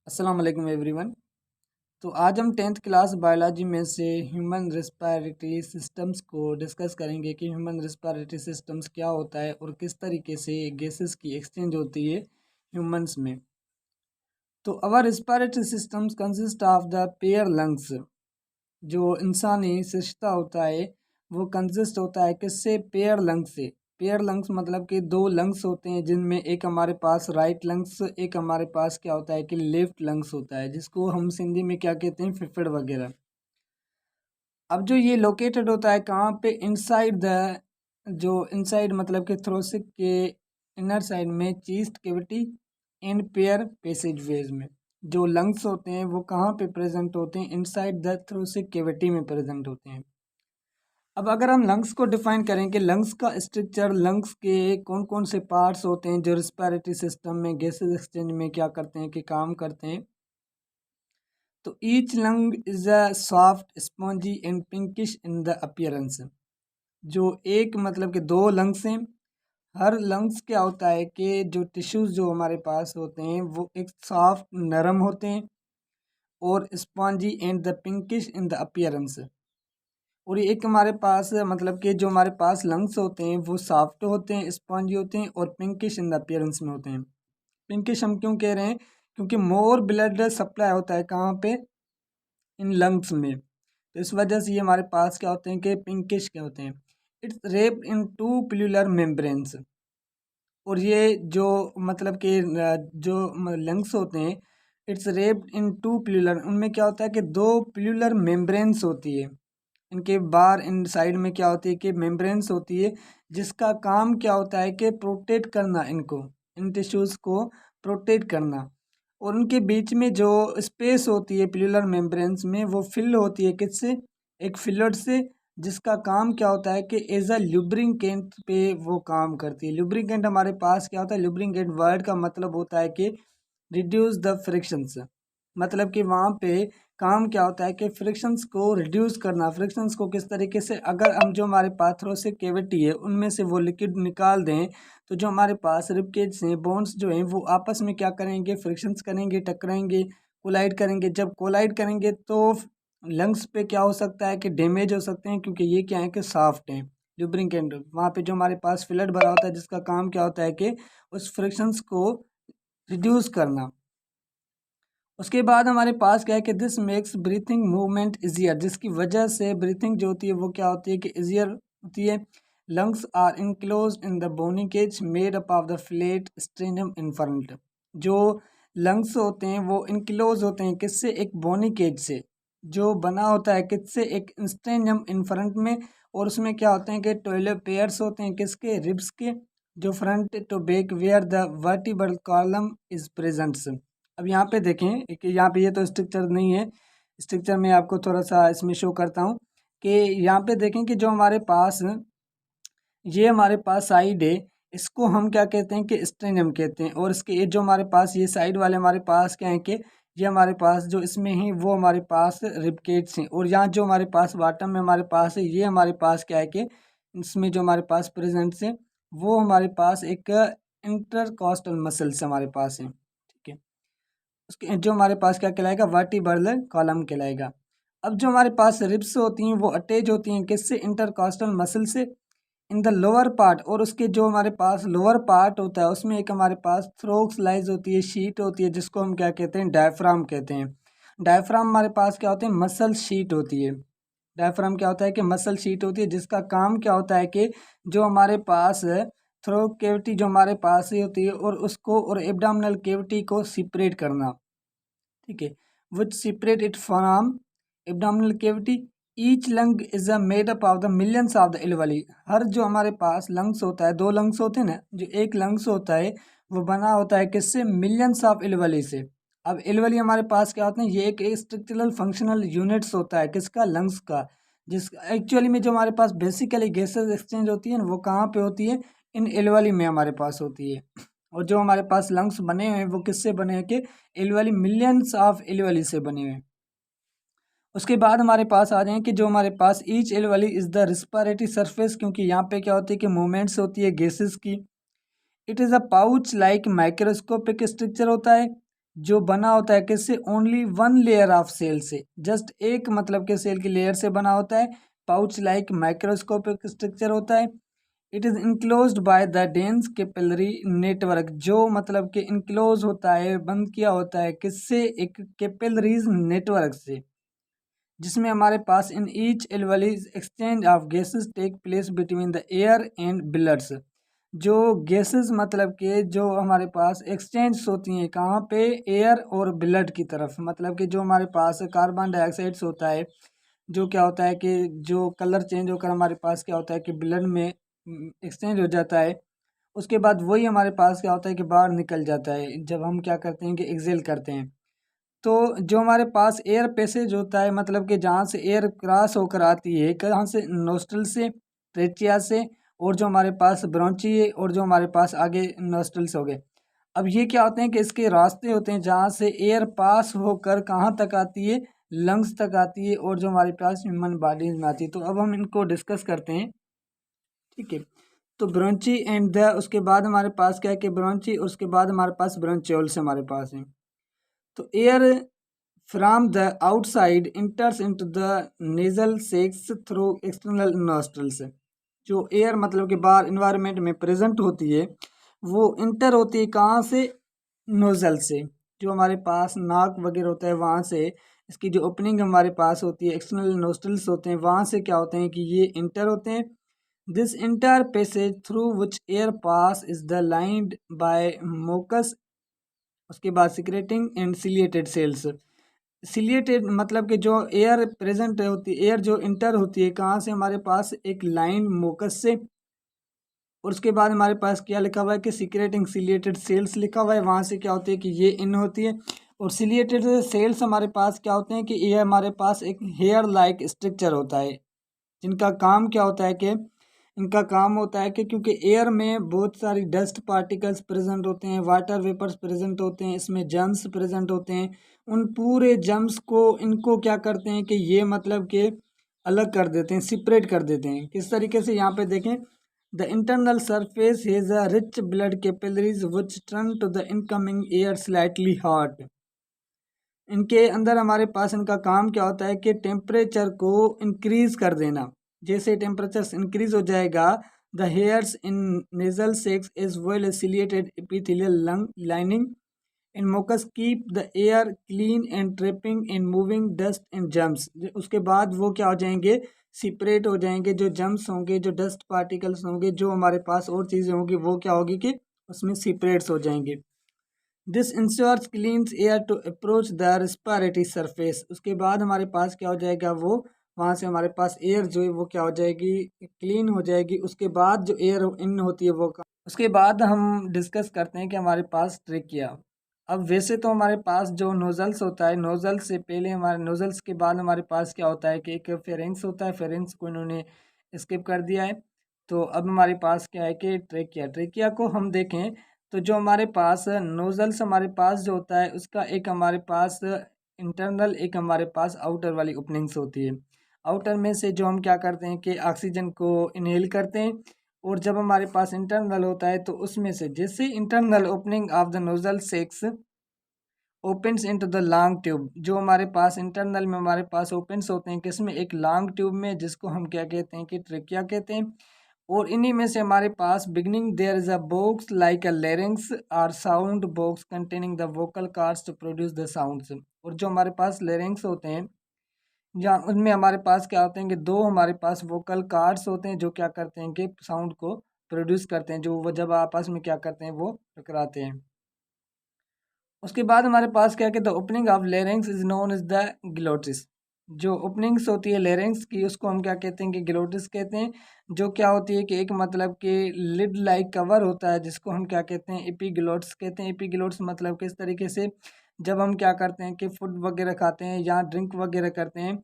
अस्सलाम वालेकुम एवरीवन। तो आज हम 10th क्लास बायोलॉजी में से ह्यूमन रेस्पिरेटरी सिस्टम्स को डिस्कस करेंगे कि ह्यूमन रेस्पिरेटरी सिस्टम्स क्या होता है और किस तरीके से गेसेस की एक्सचेंज होती है ह्यूमंस में। तो our respiratory systems consist of the pair lungs. जो इंसानी सृष्टा होता है वो कंसिस्ट होता है किससे? पेयर लंग्स से। पेयर लंग्स मतलब कि दो लंग्स होते हैं जिनमें एक हमारे पास राइट लंग्स, एक हमारे पास क्या होता है कि लेफ्ट लंग्स होता है, जिसको हम सिंधी में क्या कहते हैं? फेफड़ वगैरह। अब जो ये लोकेटेड होता है कहाँ पे? इनसाइड द, जो इनसाइड मतलब कि थ्रोसिक के इनर साइड में चीस्ट कैविटी एंड पेयर पैसेजवेज में जो लंग्स होते हैं वो कहाँ पे प्रेजेंट होते हैं? इनसाइड द थ्रोसिक कैविटी में प्रेजेंट होते हैं। अब अगर हम लंग्स को डिफाइन करें कि लंग्स का स्ट्रक्चर, लंग्स के कौन कौन से पार्ट्स होते हैं जो रिस्पिरेटरी सिस्टम में गैसेस एक्सचेंज में क्या करते हैं कि काम करते हैं। तो each lung is a soft spongy and pinkish in the appearance. जो एक मतलब कि दो लंग्स हैं, हर लंग्स क्या होता है कि जो टिश्यूज जो हमारे पास होते हैं वो एक सॉफ्ट नरम होते हैं और spongy and the pinkish in the appearance. और एक हमारे पास मतलब कि जो हमारे पास लंग्स होते हैं वो सॉफ्ट होते हैं, स्पंजी होते हैं और पिंकिश इन द अपीयरेंस में होते हैं। पिंकिश हम क्यों कह रहे हैं? क्योंकि मोर ब्लड सप्लाई होता है कहाँ पे? इन लंग्स में। तो इस वजह से ये हमारे पास क्या होते हैं कि पिंकिश के होते हैं। It's wrapped in two pleural membranes. और ये जो मतलब कि जो लंग्स होते हैं, it's wrapped in two pleural, उनमें क्या होता है कि दो पिल्यूलर मेम्ब्रेन्स होती है। इनके बाहर इन साइड में क्या होती है कि मेम्ब्रेन्स होती है, जिसका काम क्या होता है कि प्रोटेक्ट करना, इनको, इन टिश्यूज़ को प्रोटेक्ट करना। और उनके बीच में जो स्पेस होती है पिलुलर मेम्ब्रेन्स में वो फिल होती है किससे? एक फिलर से, जिसका काम क्या होता है कि एज अ लुब्रिकेंट पे वो काम करती है। लुब्रिकेंट हमारे पास क्या होता है? लुब्रिकेंट वर्ड का मतलब होता है कि रिड्यूस द फ्रिक्शंस। मतलब कि वहाँ पे काम क्या होता है कि फ्रिक्शंस को रिड्यूस करना। फ्रिक्शंस को किस तरीके से? अगर हम जो हमारे पाथरोसिक कैविटी है उनमें से वो लिक्विड निकाल दें तो जो हमारे पास रिबकेज हैं, बोन्स जो हैं वो आपस में क्या करेंगे? फ्रिक्शंस करेंगे, टकराएंगे, कोलाइड करेंगे। जब कोलाइड करेंगे तो लंग्स पे क्या हो सकता है कि डैमेज हो सकते हैं, क्योंकि ये क्या है कि सॉफ्ट हैं। लुब्रिकेंट वहाँ पे जो हमारे पास फिलट भरा होता है जिसका काम क्या होता है कि उस फ्रिक्शंस को रिड्यूस करना। उसके बाद हमारे पास क्या है कि this makes breathing movement easier, जिसकी वजह से ब्रीथिंग जो होती है वो क्या होती है कि इजियर होती है। Lungs are enclose in the bony cage made up of the flat sternum in front. जो लंग्स होते हैं वो इनक्लोज होते हैं किससे? एक बोनी केज से, जो बना होता है किससे? एक स्ट्रेनम इन फ्रंट में। और उसमें क्या होते हैं कि 12 पेयर्स होते हैं किसके? रिब्स के, जो front to back where the vertebral column is present. अब यहाँ पे देखें, एक यहाँ पे ये तो स्ट्रक्चर नहीं है, स्ट्रक्चर में आपको थोड़ा सा इसमें शो करता हूँ कि यहाँ पे देखें कि जो हमारे पास ये हमारे पास साइड है, इसको हम क्या कहते हैं कि स्ट्रेनम कहते हैं। और इसके ये जो हमारे पास ये साइड वाले हमारे पास क्या है कि ये हमारे पास जो इसमें है वो हमारे पास रिबकेट्स हैं। और यहाँ जो हमारे पास बॉटम में हमारे पास है ये हमारे पास क्या है कि इसमें जो हमारे पास प्रेजेंट्स है वो हमारे पास एक इंटरकॉस्टल मसल्स हमारे पास है। ठीक है, उसके जो हमारे पास क्या कहलाएगा? वर्टिब्रल कॉलम कहलाएगा। अब जो हमारे पास रिब्स होती हैं वो अटैच होती हैं किससे? इंटरकॉस्टल मसल से, इन द लोअर पार्ट। और उसके जो हमारे पास लोअर पार्ट होता है उसमें एक हमारे पास थ्रोक्सलाइज होती है, शीट होती है, जिसको हम क्या कहते हैं? डायफ्राम कहते हैं। डायफ्राम हमारे पास क्या होते हैं? मसल शीट होती है। डायफ्राम क्या होता है कि मसल शीट होती है, जिसका काम क्या होता है कि जो हमारे पास थ्रोट कैविटी जो हमारे पास ही होती है और उसको और एब्डोमिनल कैविटी को सेपरेट करना। ठीक है, which separate it from abdominal cavity. Each lung is a made up of the millions of the alveoli. हर जो हमारे पास लंग्स होता है, दो लंग्स होते हैं ना, जो एक लंग्स होता है वो बना होता है किससे? मिलियंस ऑफ एल्वली से। अब एल्वली हमारे पास क्या होते हैं? ये एक स्ट्रक्चरल फंक्शनल यूनिट्स होता है किसका? लंग्स का। जिस एक्चुअली में जो हमारे पास बेसिकली गैसेस एक्सचेंज होती है ना वो कहाँ पे होती है? इन एल्वली में हमारे पास होती है। और जो हमारे पास लंग्स बने हुए हैं वो किससे बने हैं कि एल्वली, मिलियंस ऑफ एल्वली से बने हुए हैं। उसके बाद हमारे पास आ जाएं कि जो हमारे पास each alveoli is the respiratory surface, क्योंकि यहाँ पे क्या होती है कि मूवमेंट्स होती है गैसेस की। It is a pouch like microscopic structure होता है जो बना होता है किससे, only one layer of cell से, जस्ट एक मतलब के सेल की लेयर से बना होता है। पाउच लाइक माइक्रोस्कोपिक स्ट्रक्चर होता है। It is enclosed by the dense capillary network, जो मतलब कि इनक्लोज होता है, बंद किया होता है किससे, एक कैपिलरीज नेटवर्क से, जिसमें हमारे पास in each alveolis exchange of gases take place between the air and bloods. जो गैसेस मतलब कि जो हमारे पास एक्सचेंज होती हैं कहाँ पे, एयर और ब्लड की तरफ, मतलब कि जो हमारे पास कार्बन डाइऑक्साइड्स होता है, जो क्या होता है कि जो कलर चेंज होकर हमारे पास क्या होता है कि ब्लड में एक्सचेंज हो जाता है, उसके बाद वही हमारे पास क्या होता है कि बाहर निकल जाता है जब हम क्या करते हैं कि एक्सेल करते हैं। तो जो हमारे पास एयर पैसेज होता है, मतलब कि जहाँ से एयर क्रॉस होकर आती है, कहाँ से, नोस्ट्रल से, ट्रेचिया से, और जो हमारे पास ब्रोंची है, और जो हमारे पास आगे नोस्ट्रल्स हो गए। अब ये क्या होते हैं कि इसके रास्ते होते हैं जहाँ से एयर पास होकर कहाँ तक आती है, लंग्स तक आती है, और जो हमारे पास ह्यूमन बॉडीज में आती है। तो अब हम इनको डिस्कस करते हैं, ठीक है। तो ब्रोंची एंड द, उसके बाद हमारे पास क्या है कि ब्रोंची, उसके बाद हमारे पास ब्रोंचियोल्स हमारे पास है। तो air from the outside इंटर्स into the nasal sex through external nostrils. जो एयर मतलब कि बाहर इन्वायरमेंट में प्रेजेंट होती है, वो इंटर होती है कहाँ से, नोजल से, जो हमारे पास नाक वगैरह होता है वहाँ से। इसकी जो ओपनिंग हमारे पास होती है, एक्सटर्नल नोस्ट्रल्स होते हैं, वहाँ से क्या होते हैं कि ये इंटर होते हैं। This inter passage through which air pass is the lined by mucus, उसके बाद secreting and ciliated sales. Ciliated मतलब कि जो एयर प्रेजेंट होती है, एयर जो इंटर होती है कहाँ से, हमारे पास एक लाइन मोकस से, और उसके बाद हमारे पास क्या लिखा हुआ है कि सिक्रेटिंग सिलिएटेड सेल्स लिखा हुआ है, वहाँ से क्या होती है कि ये इन होती है। और सिलिएटेड सेल्स हमारे पास क्या होते हैं कि ये हमारे पास एक हेयर लाइक स्ट्रक्चर होता है, जिनका काम क्या होता है कि इनका काम होता है कि क्योंकि एयर में बहुत सारी डस्ट पार्टिकल्स प्रेजेंट होते हैं, वाटर वेपर्स प्रेजेंट होते हैं, इसमें जर्म्स प्रेजेंट होते हैं। उन पूरे जर्म्स को, इनको क्या करते हैं कि ये मतलब कि अलग कर देते हैं, सेपरेट कर देते हैं। किस तरीके से, यहाँ पे देखें, the internal surface has a rich blood capillaries which turn to the incoming air slightly hot. इनके अंदर हमारे पास इनका काम क्या होता है कि टेम्परेचर को इंक्रीज कर देना। जैसे टेम्परेचर इंक्रीज हो जाएगा, the hairs in nasal sacs as well as ciliated epithelial lung lining in mucus keep the air clean and trapping and moving dust and germs. उसके बाद वो क्या हो जाएंगे, सेपरेट हो जाएंगे। जो जम्स होंगे, जो डस्ट पार्टिकल्स होंगे, जो हमारे पास और चीज़ें होंगी, वो क्या होगी कि उसमें सेपरेट्स हो जाएंगे। This ensures cleans air to approach the respiratory surface. उसके बाद हमारे पास क्या हो जाएगा, वो वहाँ से हमारे पास एयर जो है वो क्या हो जाएगी, क्लीन हो जाएगी। उसके बाद जो एयर इन होती है वो उसके बाद हम डिस्कस करते हैं कि हमारे पास ट्रेकिया। अब वैसे तो हमारे पास जो नोजल्स होता है, नोजल से पहले हमारे, नोजल्स के बाद हमारे पास क्या होता है कि एक फेरेंक्स होता है, फेरेंक्स को इन्होंने स्किप कर दिया है। तो अब हमारे पास क्या है कि ट्रेकिया, ट्रेकिया को हम देखें तो जो हमारे पास नोजल्स हमारे पास जो होता है, उसका एक हमारे पास इंटरनल, एक हमारे पास आउटर वाली ओपनिंग्स होती है। आउटर में से जो हम क्या करते हैं कि ऑक्सीजन को इनहेल करते हैं, और जब हमारे पास इंटरनल होता है तो उसमें से जैसे internal opening of the nozzle sex opens into the long tube, जो हमारे पास इंटरनल में हमारे पास ओपन्स होते हैं किसमें, एक लॉन्ग ट्यूब में, जिसको हम क्या कहते हैं कि ट्रेकिया कहते हैं। और इन्हीं में से हमारे पास beginning there is a box like a larynx और sound box containing the vocal cords to produce the sounds. और जो हमारे पास लेरिंग्स होते हैं, जहाँ उनमें हमारे पास क्या होते हैं कि दो हमारे पास वोकल कार्ड्स होते हैं, जो क्या करते हैं कि साउंड को प्रोड्यूस करते हैं, जो वो जब आपस में क्या करते हैं वो टकराते हैं। उसके बाद हमारे पास क्या कहते हैं, opening of larynx is known is the glottis. जो ओपनिंग्स होती है लेरिंग्स की, उसको हम क्या कहते हैं कि ग्लोटिस कहते हैं। जो क्या होती है कि एक मतलब कि लिड लाइक कवर होता है, जिसको हम क्या कहते हैं, एपीग्लोट्स कहते हैं। एपीग्लोट्स मतलब किस तरीके से, जब हम क्या करते हैं कि फूड वगैरह खाते हैं या ड्रिंक वगैरह करते हैं,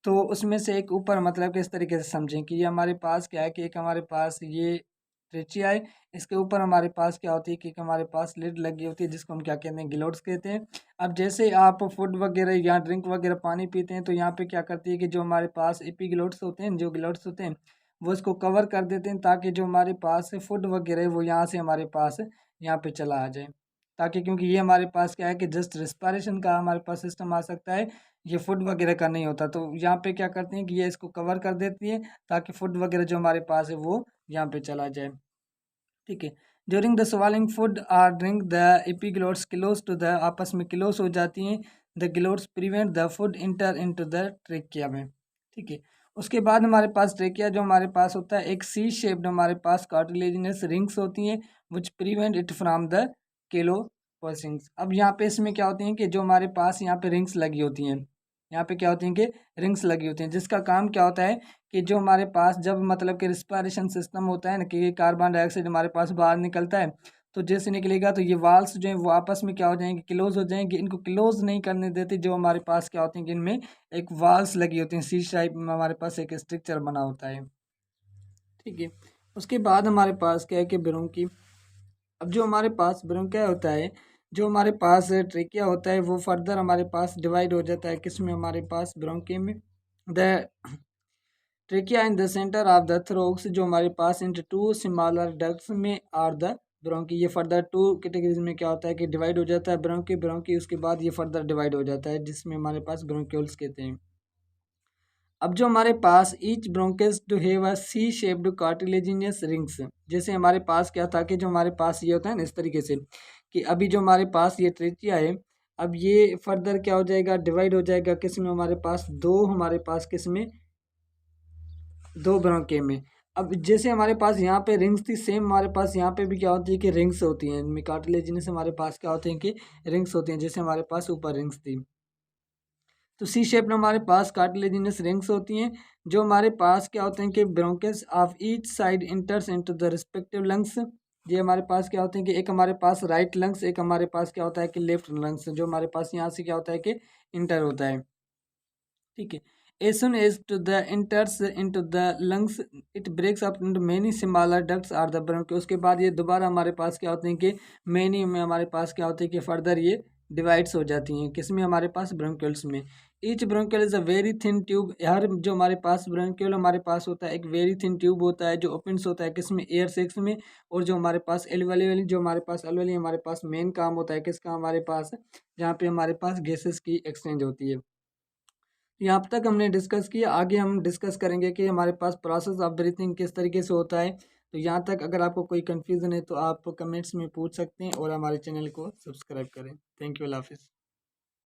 तो उसमें से एक ऊपर मतलब किस तरीके से समझें कि ये हमारे पास क्या है कि एक हमारे पास ये ट्रेचिया है, इसके ऊपर हमारे पास क्या होती है कि हमारे पास लिड लगी होती है, जिसको हम क्या कहते हैं, ग्लोट्स कहते हैं। अब जैसे आप फूड वगैरह या ड्रिंक वगैरह पानी पीते हैं, तो यहाँ पे क्या करती है कि जो हमारे पास एपीग्लोट्स होते हैं, जो ग्लोट्स होते हैं, वो इसको कवर कर देते हैं, ताकि जो हमारे पास फूड वगैरह है वो यहाँ से हमारे पास यहाँ पे चला आ जाए। ताकि क्योंकि ये हमारे पास क्या है कि जस्ट रिस्पायरेशन का हमारे पास सिस्टम आ सकता है, ये फूड वगैरह का नहीं होता। तो यहाँ पे क्या करते हैं कि ये इसको कवर कर देती है ताकि फूड वगैरह जो हमारे पास है वो यहाँ पे चला जाए। ठीक है। During the swallowing food or drink the epiglottis close to the आपस में क्लोज हो जाती हैं। The glottis prevent the food enter into the trachea में। ठीक है। उसके बाद हमारे पास ट्रेकिया जो हमारे पास होता है एक सी शेप्ड हमारे पास कार्टिलेजिनस रिंग्स होती हैं which prevent it from the collapsing. अब यहाँ पे इसमें क्या होती है कि जो हमारे पास यहाँ पे रिंग्स लगी होती हैं, यहाँ पे क्या होती हैं कि रिंग्स लगी होती हैं, जिसका काम क्या होता है कि जो हमारे पास जब मतलब कि रिस्पायरेशन सिस्टम होता है ना कि कार्बन डाइऑक्साइड हमारे पास बाहर निकलता है, तो जैसे निकलेगा तो ये वाल्स जो है वो आपस में क्या हो जाएंगे, क्लोज हो जाएंगे। इनको क्लोज नहीं करने देते, जो हमारे पास क्या होते हैं कि इनमें एक वाल्स लगी होती हैं, सी शाइप में हमारे पास एक स्ट्रक्चर बना होता है। ठीक है। उसके बाद हमारे पास क्या है कि ब्रोंकी। अब जो हमारे पास ब्रोंकिया होता है, जो हमारे पास ट्रेकिया होता है, वो फर्दर हमारे पास डिवाइड हो जाता है किसमें, हमारे पास ब्रोंकी में। The trachea in the centre of the thorax जो हमारे पास इंटू टू स्मॉलर डक्ट्स में आर द ब्रोंकी। ये फर्दर टू कैटेगरीज में क्या होता है कि डिवाइड हो जाता है, ब्रोंकी ब्रोंकी उसके बाद ये फर्दर डिवाइड हो जाता है जिसमें हमारे पास ब्रोंक्यूल्स कहते हैं। अब जो हमारे पास each bronchus to have a C shaped cartilaginous rings. जैसे हमारे पास क्या था कि जो हमारे पास ये होता है ना इस तरीके से कि अभी जो हमारे पास ये ट्रेचिया है, अब ये फर्दर क्या हो जाएगा, डिवाइड हो जाएगा किसमें, हमारे पास दो, हमारे पास किसमें, दो ब्रोंके में। अब जैसे हमारे पास यहाँ पे रिंग्स थी, सेम हमारे पास यहाँ पे भी क्या होती है कि रिंग्स होती हैं, इनमें कार्टिलेजिनस हमारे पास क्या होते हैं कि रिंग्स होती हैं, जैसे हमारे पास ऊपर रिंग्स थी। तो सी शेप में हमारे पास कार्टिलेजिनस रिंग्स होती हैं, जो हमारे पास क्या होते हैं कि ब्रोंकेस of each side इंटर्स into the respective lungs. ये हमारे पास क्या होते हैं कि एक हमारे पास राइट लंग्स, एक हमारे पास क्या होता है कि लेफ्ट लंग्स, जो हमारे पास यहाँ से क्या होता है कि इंटर होता है। ठीक है। as soon as to the enters into the lungs it breaks up into many smaller ducts or the bronchi। उसके बाद ये दोबारा हमारे पास क्या होते हैं कि many में हमारे पास क्या होते हैं कि फर्दर ये डिवाइड्स हो जाती हैं किसमें, हमारे पास ब्रोंक्यूल्स में। Each bronchiole is a very thin tube. हर जो हमारे पास ब्रोंक्यूल हमारे पास होता है एक वेरी थिन ट्यूब होता है जो ओपन्स होता है किसमें, एयर सेक्स में। और जो हमारे पास एल्वेओली, जो हमारे पास एल्वेओली हमारे पास मेन काम होता है किसका, हमारे पास जहाँ पे हमारे पास गैसेस की एक्सचेंज होती है। यहाँ तक हमने डिस्कस किया, आगे हम डिस्कस करेंगे कि हमारे पास प्रोसेस ऑफ ब्रीथिंग किस तरीके से होता है। तो यहाँ तक अगर आपको कोई कन्फ्यूज़न है तो आप कमेंट्स में पूछ सकते हैं और हमारे चैनल को सब्सक्राइब करें। थैंक यू, अल्लाह हाफिज़।